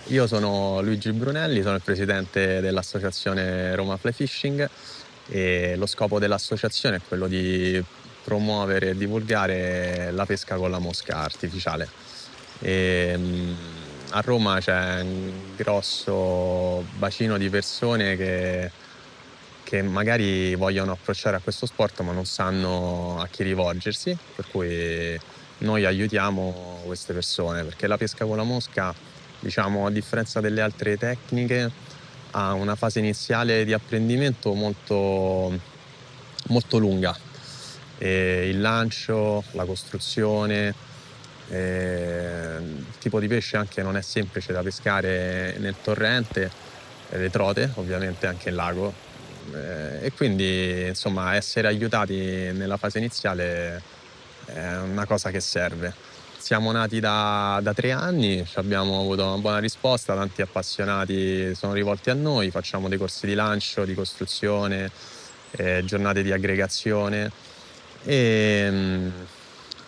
Io sono Luigi Brunelli, sono il presidente dell'associazione Roma Fly Fishing e lo scopo dell'associazione è quello di promuovere e divulgare la pesca con la mosca artificiale. A Roma c'è un grosso bacino di persone che magari vogliono approcciare a questo sport ma non sanno a chi rivolgersi, per cui noi aiutiamo queste persone, perché la pesca con la mosca, diciamo, a differenza delle altre tecniche, ha una fase iniziale di apprendimento molto, molto lunga. Il lancio, la costruzione, il tipo di pesce anche non è semplice da pescare nel torrente, le trote ovviamente anche in lago, e quindi insomma essere aiutati nella fase iniziale è una cosa che serve. Siamo nati da 3 anni, abbiamo avuto una buona risposta, tanti appassionati sono rivolti a noi, facciamo dei corsi di lancio, di costruzione, giornate di aggregazione e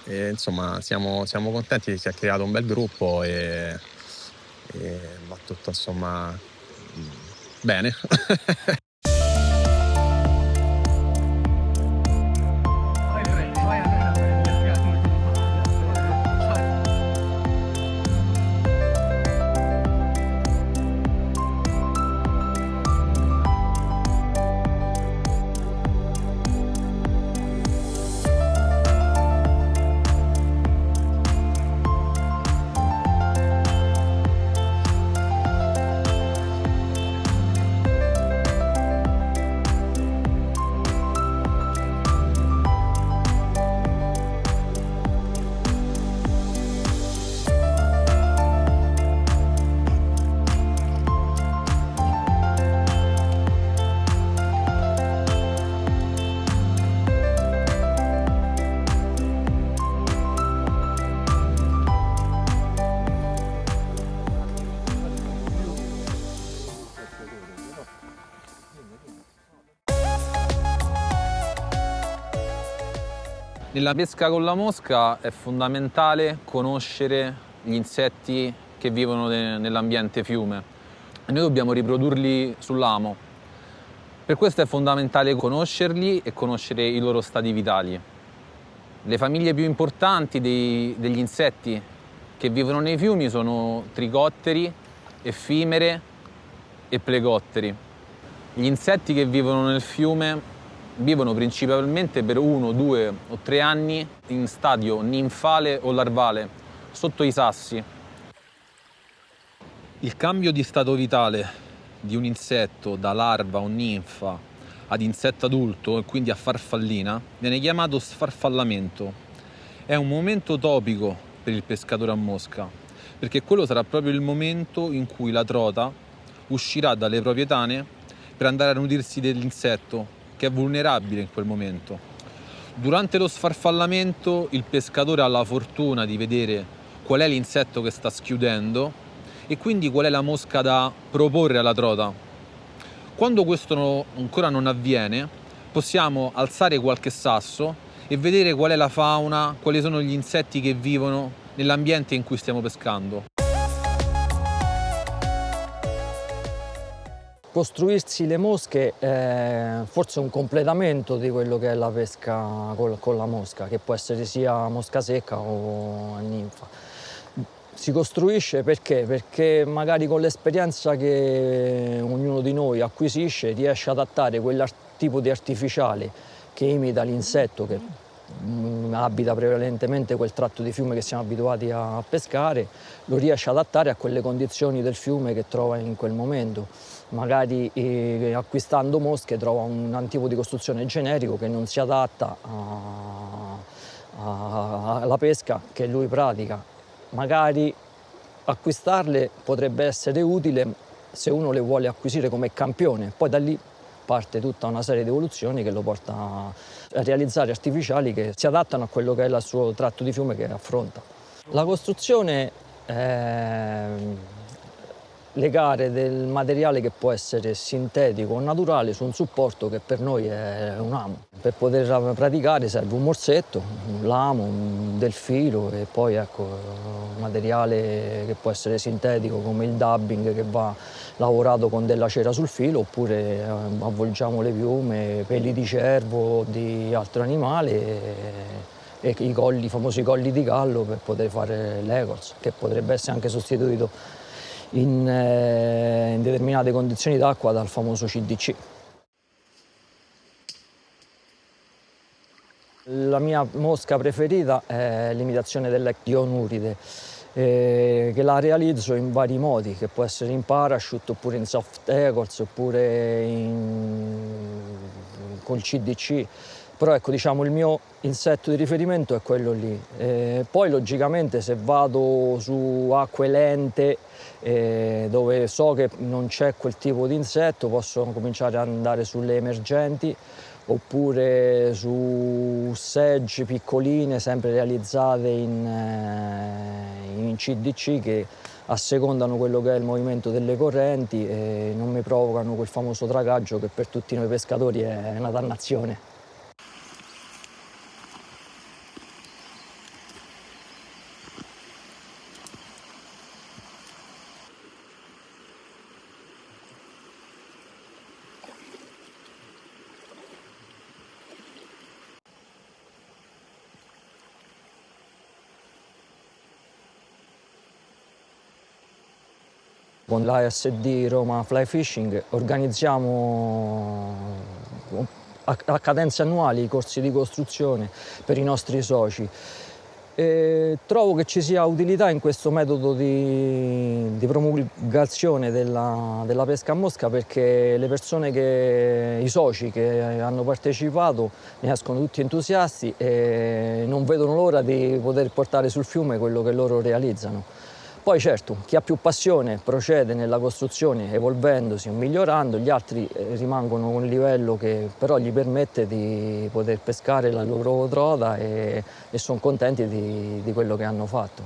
insomma siamo contenti che si è creato un bel gruppo e va tutto insomma bene. Nella pesca con la mosca è fondamentale conoscere gli insetti che vivono nell'ambiente fiume e noi dobbiamo riprodurli sull'amo. Per questo è fondamentale conoscerli e conoscere i loro stati vitali. Le famiglie più importanti degli insetti che vivono nei fiumi sono tricotteri, effimere e plegotteri. Gli insetti che vivono nel fiume vivono principalmente per 1, 2 o 3 anni in stadio ninfale o larvale, sotto i sassi. Il cambio di stato vitale di un insetto da larva o ninfa ad insetto adulto e quindi a farfallina viene chiamato sfarfallamento. È un momento topico per il pescatore a mosca, perché quello sarà proprio il momento in cui la trota uscirà dalle proprie tane per andare a nutrirsi dell'insetto, che è vulnerabile in quel momento. Durante lo sfarfallamento il pescatore ha la fortuna di vedere qual è l'insetto che sta schiudendo e quindi qual è la mosca da proporre alla trota. Quando questo ancora non avviene, possiamo alzare qualche sasso e vedere qual è la fauna, quali sono gli insetti che vivono nell'ambiente in cui stiamo pescando. Costruirsi le mosche è forse un completamento di quello che è la pesca con la mosca, che può essere sia mosca secca o a ninfa. Si costruisce perché? Perché magari con l'esperienza che ognuno di noi acquisisce riesce ad adattare quel tipo di artificiale che imita l'insetto, che abita prevalentemente quel tratto di fiume che siamo abituati a pescare, lo riesce ad adattare a quelle condizioni del fiume che trova in quel momento. Magari acquistando mosche trova un tipo di costruzione generico che non si adatta alla pesca che lui pratica. Magari acquistarle potrebbe essere utile se uno le vuole acquisire come campione, poi da lì parte tutta una serie di evoluzioni che lo porta a realizzare artificiali che si adattano a quello che è il suo tratto di fiume che affronta. La costruzione è legare del materiale che può essere sintetico o naturale su un supporto che per noi è un amo. Per poter praticare serve un morsetto, un lamo, del filo e poi ecco, un materiale che può essere sintetico come il dubbing che va lavorato con della cera sul filo, oppure avvolgiamo le piume, peli di cervo o di altro animale e i famosi colli di gallo per poter fare l'Ecols, che potrebbe essere anche sostituito in determinate condizioni d'acqua dal famoso CDC. La mia mosca preferita è l'imitazione dell'Ectionuride, che la realizzo in vari modi, che può essere in parachute, oppure in soft Ecols, oppure col CDC. Però ecco, diciamo, il mio insetto di riferimento è quello lì. Poi logicamente se vado su acque lente dove so che non c'è quel tipo di insetto, posso cominciare ad andare sulle emergenti, oppure su segge piccoline sempre realizzate in CDC, che assecondano quello che è il movimento delle correnti e non mi provocano quel famoso dragaggio che per tutti noi pescatori è una dannazione. Con l'ASD Roma Fly Fishing organizziamo a cadenze annuali i corsi di costruzione per i nostri soci. E trovo che ci sia utilità in questo metodo di promulgazione della pesca a mosca, perché le persone i soci che hanno partecipato ne escono tutti entusiasti e non vedono l'ora di poter portare sul fiume quello che loro realizzano. Poi certo, chi ha più passione procede nella costruzione evolvendosi o migliorando, gli altri rimangono a un livello che però gli permette di poter pescare la loro trota e sono contenti di quello che hanno fatto.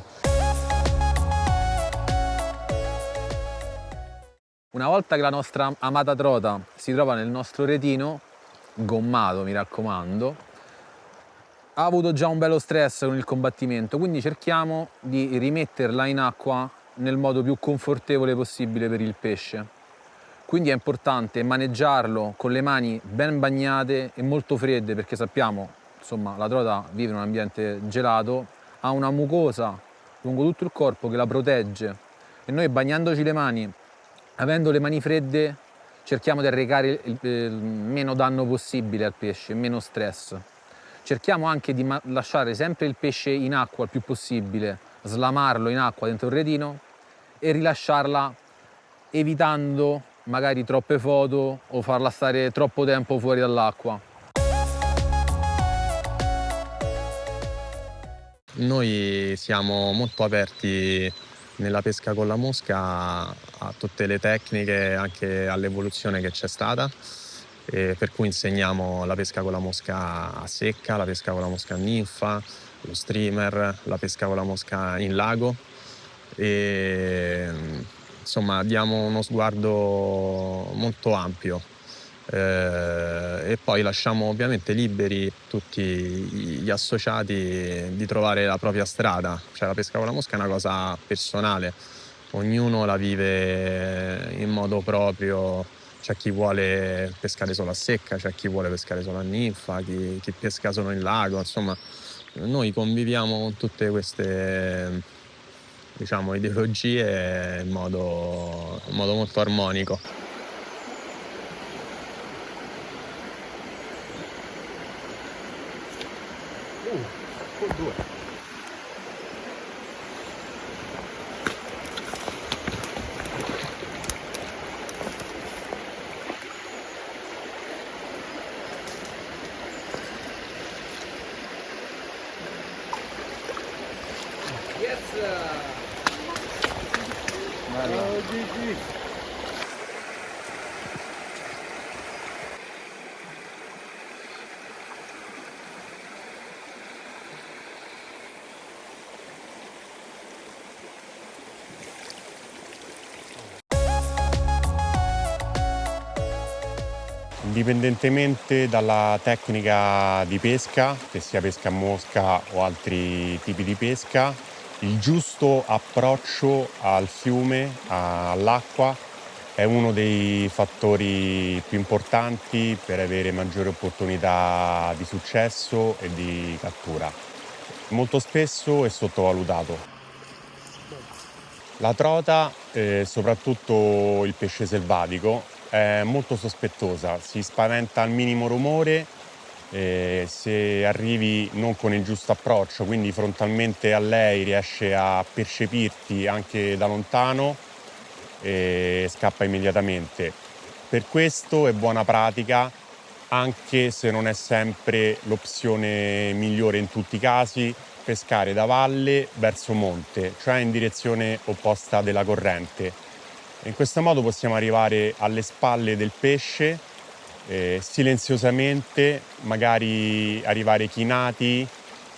Una volta che la nostra amata trota si trova nel nostro retino, gommato mi raccomando, ha avuto già un bello stress con il combattimento, quindi cerchiamo di rimetterla in acqua nel modo più confortevole possibile per il pesce. Quindi è importante maneggiarlo con le mani ben bagnate e molto fredde, perché sappiamo, insomma, la trota vive in un ambiente gelato, ha una mucosa lungo tutto il corpo che la protegge e noi bagnandoci le mani, avendo le mani fredde, cerchiamo di arrecare il meno danno possibile al pesce, meno stress. Cerchiamo anche di lasciare sempre il pesce in acqua il più possibile, slamarlo in acqua dentro il retino e rilasciarla evitando magari troppe foto o farla stare troppo tempo fuori dall'acqua. Noi siamo molto aperti nella pesca con la mosca a tutte le tecniche, anche all'evoluzione che c'è stata. E per cui insegniamo la pesca con la mosca a secca, la pesca con la mosca a ninfa, lo streamer, la pesca con la mosca in lago e insomma diamo uno sguardo molto ampio e poi lasciamo ovviamente liberi tutti gli associati di trovare la propria strada. Cioè la pesca con la mosca è una cosa personale, ognuno la vive in modo proprio. C'è chi vuole pescare solo a secca, c'è chi vuole pescare solo a ninfa, chi pesca solo in lago, insomma noi conviviamo con tutte queste, diciamo, ideologie in modo molto armonico. Indipendentemente dalla tecnica di pesca, che sia pesca a mosca o altri tipi di pesca, il giusto approccio al fiume, all'acqua, è uno dei fattori più importanti per avere maggiori opportunità di successo e di cattura. Molto spesso è sottovalutato. La trota, soprattutto il pesce selvatico, è molto sospettosa, si spaventa al minimo rumore, se arrivi non con il giusto approccio, quindi frontalmente a lei riesce a percepirti anche da lontano e scappa immediatamente. Per questo è buona pratica, anche se non è sempre l'opzione migliore in tutti i casi, pescare da valle verso monte, cioè in direzione opposta della corrente. In questo modo possiamo arrivare alle spalle del pesce, silenziosamente, magari arrivare chinati,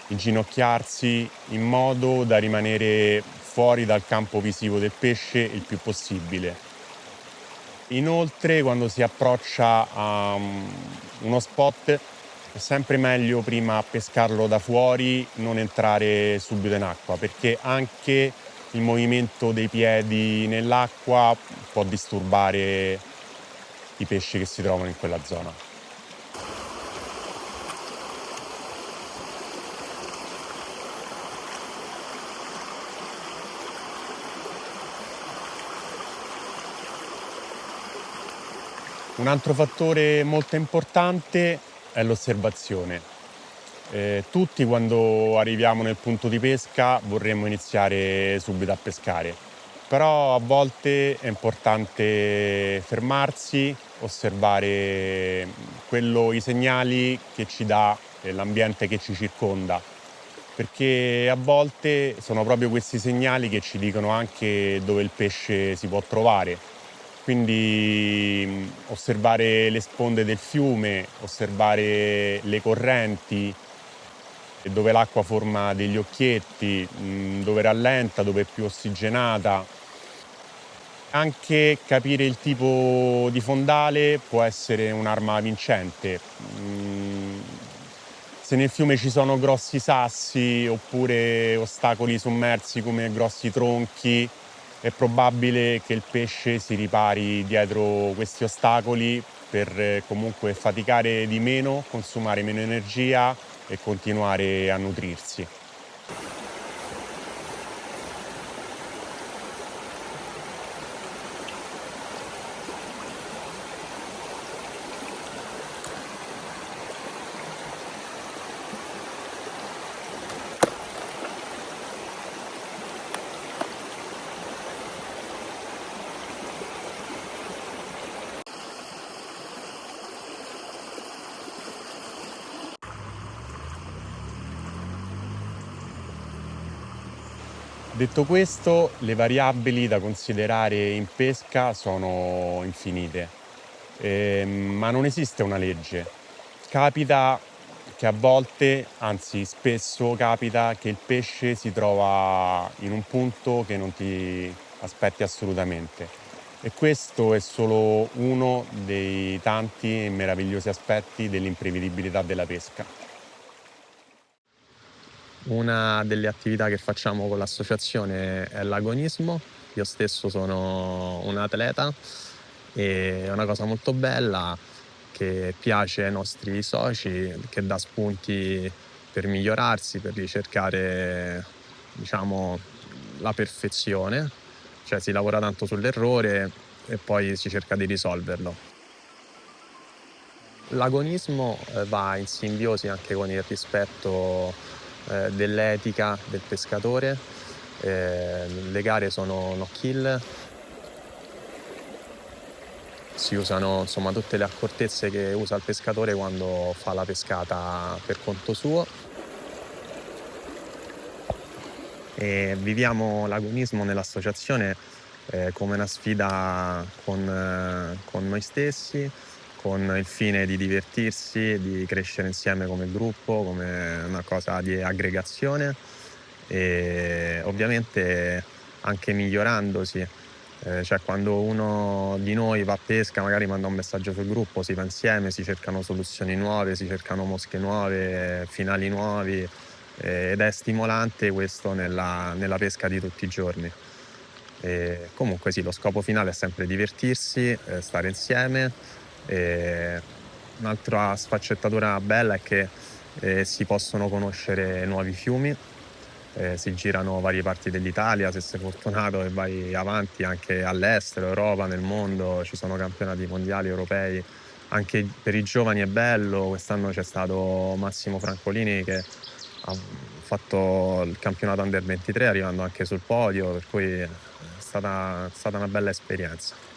inginocchiarsi, in modo da rimanere fuori dal campo visivo del pesce il più possibile. Inoltre, quando si approccia a uno spot, è sempre meglio prima pescarlo da fuori, non entrare subito in acqua, perché anche il movimento dei piedi nell'acqua può disturbare i pesci che si trovano in quella zona. Un altro fattore molto importante è l'osservazione. Tutti quando arriviamo nel punto di pesca vorremmo iniziare subito a pescare, però a volte è importante fermarsi, osservare i segnali che ci dà l'ambiente che ci circonda, perché a volte sono proprio questi segnali che ci dicono anche dove il pesce si può trovare. Quindi osservare le sponde del fiume, osservare le correnti, dove l'acqua forma degli occhietti, dove rallenta, dove è più ossigenata. Anche capire il tipo di fondale può essere un'arma vincente. Se nel fiume ci sono grossi sassi oppure ostacoli sommersi come grossi tronchi, è probabile che il pesce si ripari dietro questi ostacoli per comunque faticare di meno, consumare meno energia e continuare a nutrirsi. Detto questo, le variabili da considerare in pesca sono infinite, ma non esiste una legge. Capita che a volte, anzi spesso capita, che il pesce si trova in un punto che non ti aspetti assolutamente. E questo è solo uno dei tanti e meravigliosi aspetti dell'imprevedibilità della pesca. Una delle attività che facciamo con l'associazione è l'agonismo. Io stesso sono un atleta e è una cosa molto bella che piace ai nostri soci, che dà spunti per migliorarsi, per ricercare, diciamo, la perfezione. Cioè si lavora tanto sull'errore e poi si cerca di risolverlo. L'agonismo va in simbiosi anche con il rispetto dell'etica del pescatore. Le gare sono no kill, si usano insomma tutte le accortezze che usa il pescatore quando fa la pescata per conto suo. E viviamo l'agonismo nell'associazione come una sfida con noi stessi, con il fine di divertirsi, di crescere insieme come gruppo, come una cosa di aggregazione e ovviamente anche migliorandosi. Cioè quando uno di noi va a pesca magari manda un messaggio sul gruppo, si va insieme, si cercano soluzioni nuove, si cercano mosche nuove, finali nuovi ed è stimolante questo nella pesca di tutti i giorni. E comunque sì, lo scopo finale è sempre divertirsi, stare insieme. E un'altra sfaccettatura bella è che si possono conoscere nuovi fiumi, si girano varie parti dell'Italia, se sei fortunato e vai avanti anche all'estero, Europa, nel mondo, ci sono campionati mondiali, europei. Anche per i giovani è bello, quest'anno c'è stato Massimo Francolini che ha fatto il campionato Under 23 arrivando anche sul podio, per cui è stata una bella esperienza.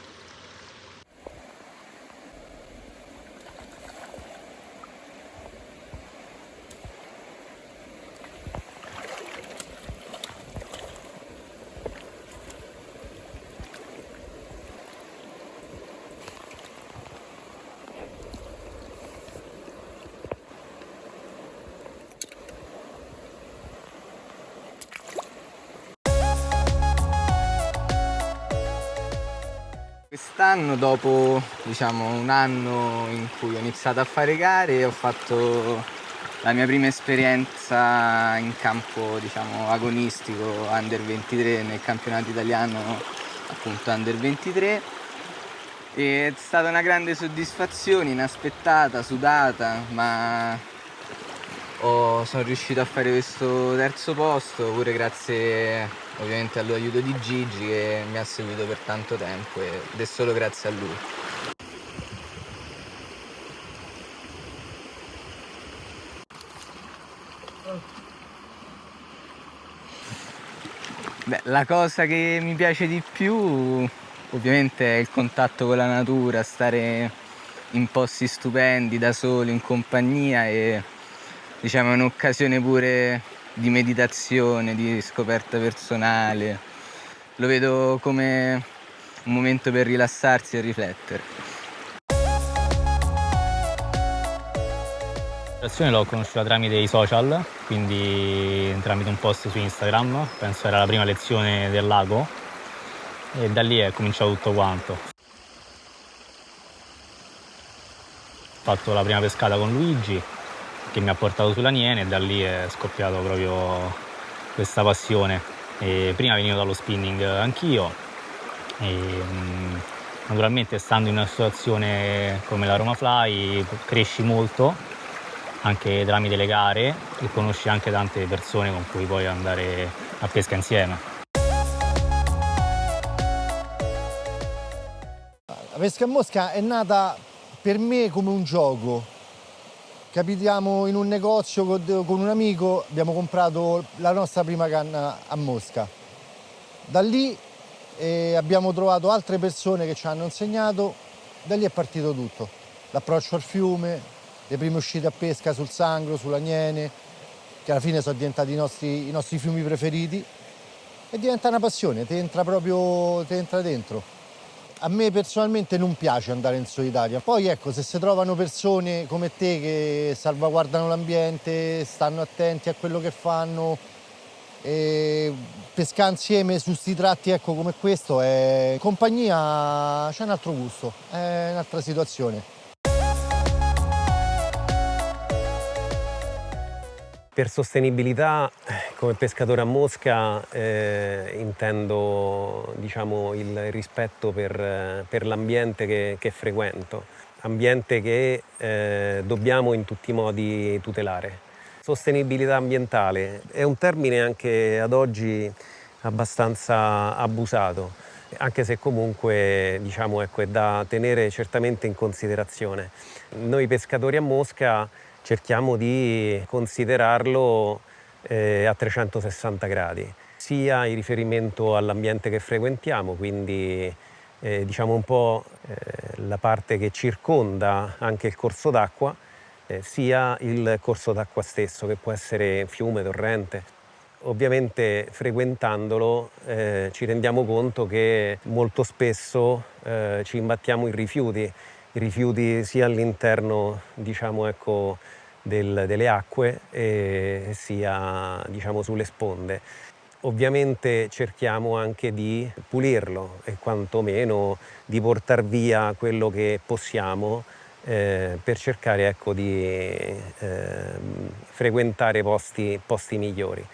Quest'anno, dopo un anno in cui ho iniziato a fare gare, ho fatto la mia prima esperienza in campo agonistico Under 23 nel campionato italiano appunto Under 23. E è stata una grande soddisfazione, inaspettata, sudata, ma sono riuscito a fare questo terzo posto pure grazie ovviamente all'aiuto di Gigi che mi ha seguito per tanto tempo ed è solo grazie a lui. Beh, la cosa che mi piace di più ovviamente è il contatto con la natura, stare in posti stupendi, da soli, in compagnia e è un'occasione pure di meditazione, di scoperta personale. Lo vedo come un momento per rilassarsi e riflettere. L'associazione l'ho conosciuta tramite i social, quindi tramite un post su Instagram, penso era la prima lezione del lago e da lì è cominciato tutto quanto. Ho fatto la prima pescata con Luigi che mi ha portato sull'Aniene e da lì è scoppiato proprio questa passione. E prima venivo dallo spinning anch'io e naturalmente stando in una situazione come la Roma Fly cresci molto anche tramite le gare e conosci anche tante persone con cui puoi andare a pesca insieme. La pesca a mosca è nata per me come un gioco. Capitiamo in un negozio con un amico, abbiamo comprato la nostra prima canna a mosca. Da lì abbiamo trovato altre persone che ci hanno insegnato, da lì è partito tutto. L'approccio al fiume, le prime uscite a pesca sul Sangro, sull'Aniene, che alla fine sono diventati i nostri fiumi preferiti. E diventa una passione, ti entra dentro. A me personalmente non piace andare in solitaria. Poi ecco, se si trovano persone come te che salvaguardano l'ambiente, stanno attenti a quello che fanno, E pescare insieme su sti tratti, ecco, come questo, è compagnia, c'è un altro gusto, è un'altra situazione. Per sostenibilità, come pescatore a mosca, intendo, diciamo, il rispetto per l'ambiente che frequento, ambiente che dobbiamo in tutti i modi tutelare. Sostenibilità ambientale è un termine anche ad oggi abbastanza abusato, anche se comunque, diciamo, ecco, è da tenere certamente in considerazione. Noi pescatori a mosca cerchiamo di considerarlo a 360 gradi, sia in riferimento all'ambiente che frequentiamo, quindi diciamo un po' la parte che circonda anche il corso d'acqua, sia il corso d'acqua stesso, che può essere fiume, torrente. Ovviamente frequentandolo ci rendiamo conto che molto spesso ci imbattiamo in rifiuti sia all'interno, diciamo, ecco, delle acque sia, diciamo, sulle sponde. Ovviamente cerchiamo anche di pulirlo e quantomeno di portar via quello che possiamo per cercare, ecco, di frequentare posti migliori.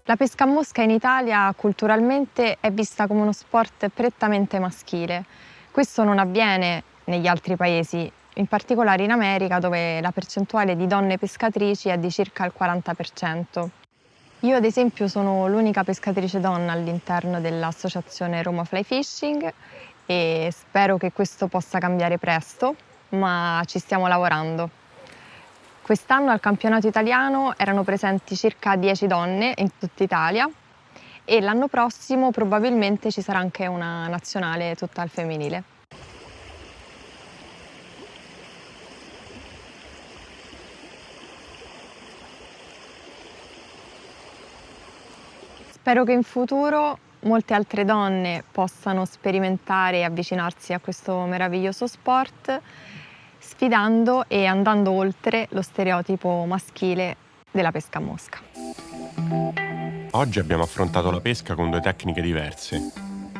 La pesca a mosca in Italia culturalmente è vista come uno sport prettamente maschile. Questo non avviene negli altri paesi, in particolare in America, dove la percentuale di donne pescatrici è di circa il 40%. Io ad esempio sono l'unica pescatrice donna all'interno dell'associazione Roma Fly Fishing e spero che questo possa cambiare presto, ma ci stiamo lavorando. Quest'anno al campionato italiano erano presenti circa 10 donne in tutta Italia e l'anno prossimo probabilmente ci sarà anche una nazionale tutta al femminile. Spero che in futuro molte altre donne possano sperimentare e avvicinarsi a questo meraviglioso sport, sfidando e andando oltre lo stereotipo maschile della pesca a mosca. Oggi abbiamo affrontato la pesca con due tecniche diverse,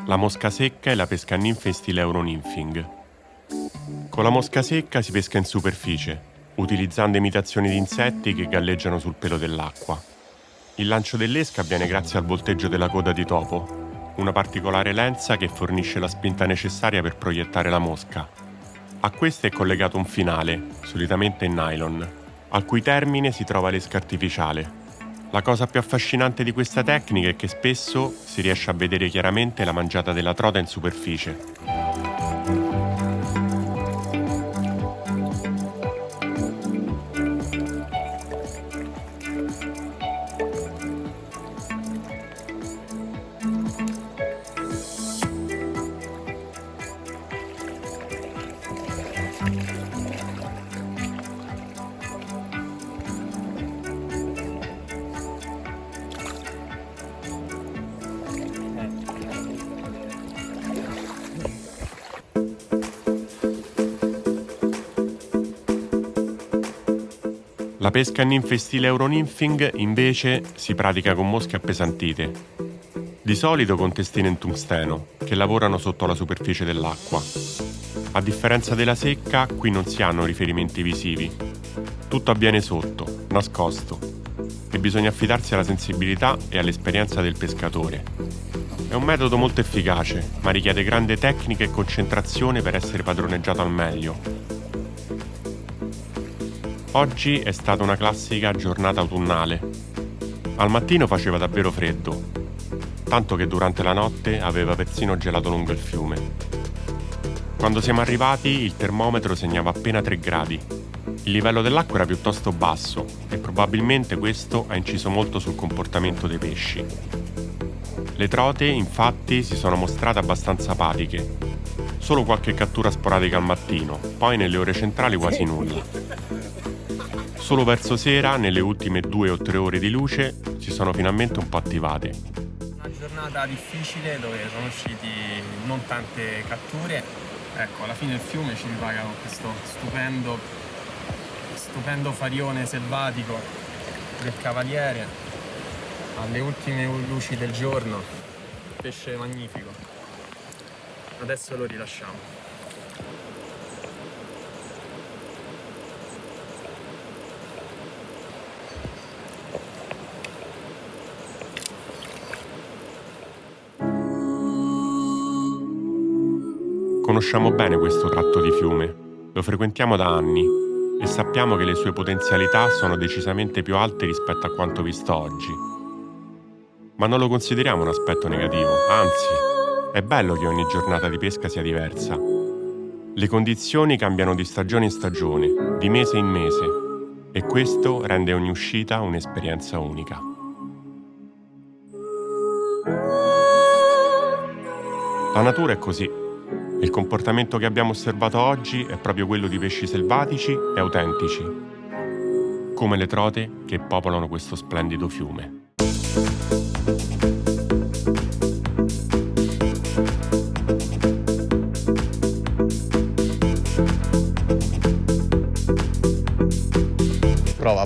la mosca secca e la pesca a ninfe in stile Euronymphing. Con la mosca secca si pesca in superficie, utilizzando imitazioni di insetti che galleggiano sul pelo dell'acqua. Il lancio dell'esca avviene grazie al volteggio della coda di topo, una particolare lenza che fornisce la spinta necessaria per proiettare la mosca. A questa è collegato un finale, solitamente in nylon, al cui termine si trova l'esca artificiale. La cosa più affascinante di questa tecnica è che spesso si riesce a vedere chiaramente la mangiata della trota in superficie. La pesca a ninfe in stile Euronymphing invece si pratica con mosche appesantite, di solito con testine in tungsteno, che lavorano sotto la superficie dell'acqua. A differenza della secca, qui non si hanno riferimenti visivi. Tutto avviene sotto, nascosto, e bisogna affidarsi alla sensibilità e all'esperienza del pescatore. È un metodo molto efficace, ma richiede grande tecnica e concentrazione per essere padroneggiato al meglio. Oggi è stata una classica giornata autunnale. Al mattino faceva davvero freddo, tanto che durante la notte aveva persino gelato lungo il fiume. Quando siamo arrivati il termometro segnava appena 3 gradi. Il livello dell'acqua era piuttosto basso e probabilmente questo ha inciso molto sul comportamento dei pesci. Le trote infatti si sono mostrate abbastanza apatiche. Solo qualche cattura sporadica al mattino, poi nelle ore centrali quasi nulla. Solo verso sera, nelle ultime 2 o 3 ore di luce, si sono finalmente un po' attivate. Una giornata difficile dove sono usciti non tante catture. Ecco, alla fine il fiume ci ripaga con questo stupendo stupendo farione selvatico del Cavaliere, alle ultime luci del giorno, pesce magnifico. Adesso lo rilasciamo. Conosciamo bene questo tratto di fiume, lo frequentiamo da anni e sappiamo che le sue potenzialità sono decisamente più alte rispetto a quanto visto oggi. Ma non lo consideriamo un aspetto negativo, anzi, è bello che ogni giornata di pesca sia diversa. Le condizioni cambiano di stagione in stagione, di mese in mese, e questo rende ogni uscita un'esperienza unica. La natura è così. Il comportamento che abbiamo osservato oggi è proprio quello di pesci selvatici e autentici, come le trote che popolano questo splendido fiume. Prova.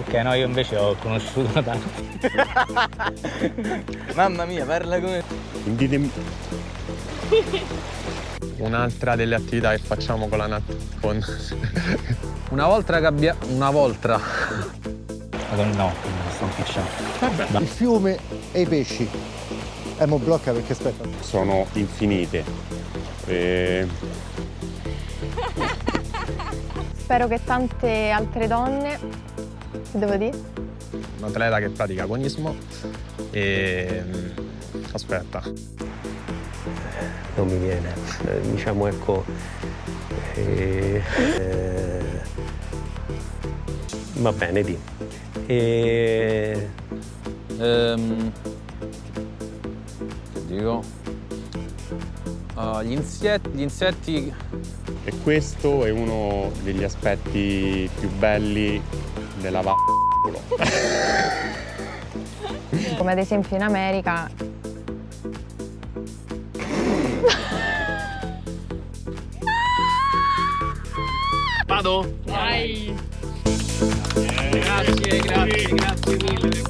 Ok, no, io invece ho conosciuto tanti. Mamma mia, parla come... Un'altra delle attività che facciamo con Una volta che abbiamo... No, sto impicciando. Il fiume e i pesci. Mo blocca perché aspetta. Sono infinite. Spero che tante altre donne, che devo dire? un atleta che pratica agonismo e... aspetta. Non mi viene. Diciamo, ecco... va bene, di. Che dico? Gli insetti... E questo è uno degli aspetti più belli della Come ad esempio in America. Vado? Vai! Grazie mille.